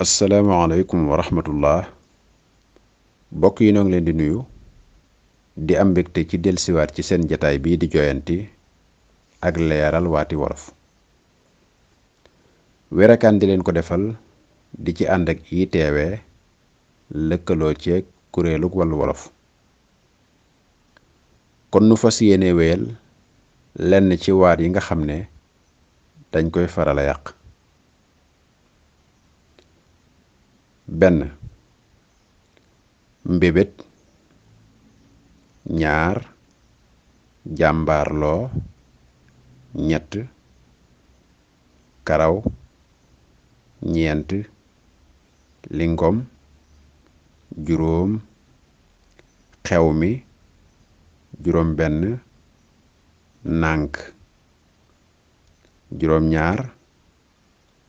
asalaamaaleykum wa rahmatullah mbokk yi noo ngi leen di nuyu di am mbégte ci delsiwaat ci seen jataay bii di joyanti ak leeral waati wolof werakaan di leen ko defal di ci ànd ak ITV lëkkaloo ceeg kuréelug wàllu wolof kon nu fas yéene wéyal lenn ci waat yi nga xam ne dañ koy faral a yàq. benn mbébét, ñaar jàmbaarloo, ñett karaw, ñeent lingom, juróom xew mi, juróom benn nànk, juróom ñaar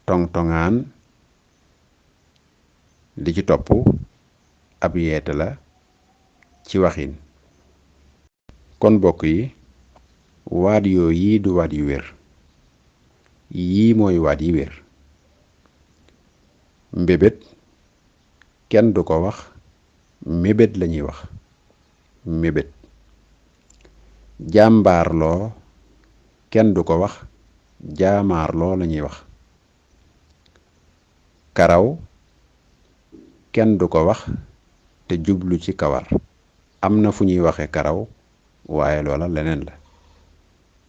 tong-tongaan. li ci topp ab yeete la ci waxin. kon bokk yi waat yoo yii du waat yu wér yii mooy waat yi wér. mbébét kenn du ko wax mébét lañuy wax mébét. jàmbaarloo kenn du ko wax jaamaarloo lañuy wax. karaw kenn du ko wax te jublu ci kawar am na fu ñuy waxe karaw waaye loola leneen la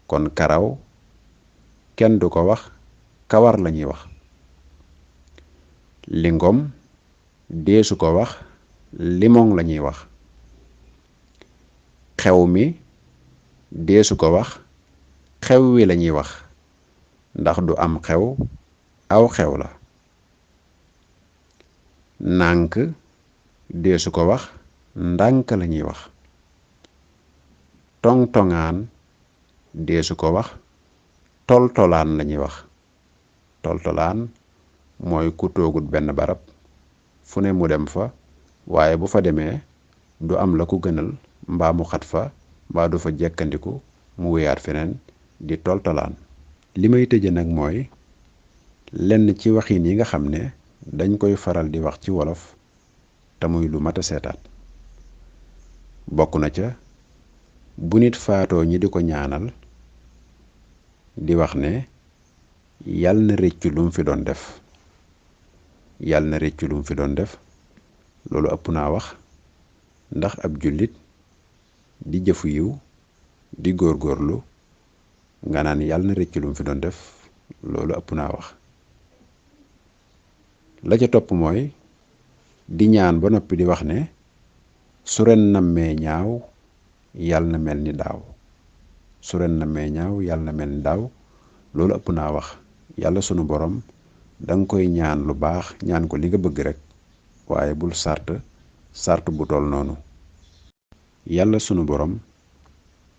kon karaw kenn du ko wax kawar lañuy wax. lingom deesu ko wax limon lañuy wax. xew mi deesu ko wax xew wi lañuy wax ndax du am xew aw xew la. nànk deesu ko wax ndànk lañuy wax. tong-tongaan deesu ko wax tol-tolaan lañuy wax. tol-tolaan mooy ku toogut benn barab fu ne mu dem fa waaye bu fa demee du am la ku gënal mbaa mu xat fa mbaa du fa jekkandiku mu wéyaat feneen di tol-tolaan. li may tëje nag mooy lenn ci waxin yi nga xam ne dañ koy faral di wax ci wolof te muy lu mat a seetaat. bokk na ca bu nit faatoo ñi di ko ñaanal di wax ne yal na rëccu lu mu fi doon def yal na rëccu lu mu fi doon def loolu ëpp naa wax ndax ab jullit di jëfu yiw di góorgóorlu nga naan yal na rëccu lu mu fi doon def loolu ëpp naa wax. la ca topp mooy di ñaan ba noppi di wax ne su ren nammee ñaaw yàlla na mel ni daaw su ren nammee ñaaw yàlla na mel ni daaw loolu ëpp naa wax. yàlla sunu borom danga koy ñaan lu baax ñaan ko li nga bëgg rek waaye bul sart bu toll noonu. yàlla sunu borom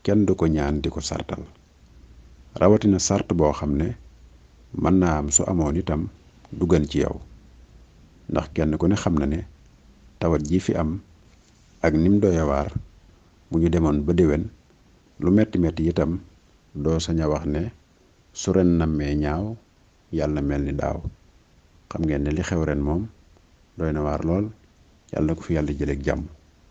kenn du ko ñaan di ko sartal rawatina sart boo xam ne mën naa am su amoon itam du gën ci yow. ndax kenn ku ne xam na ne tawat ji fi am ak nim doyawaar bu ñu demoon ba déwén lu metti metti itam doo sañ a wax ne su ren nammee ñaaw yàlla na mel ni daaw. xam ngeen ne li xew ren moom doy na waar lool yàlla na ko fi yàlla jëleeg jàmm.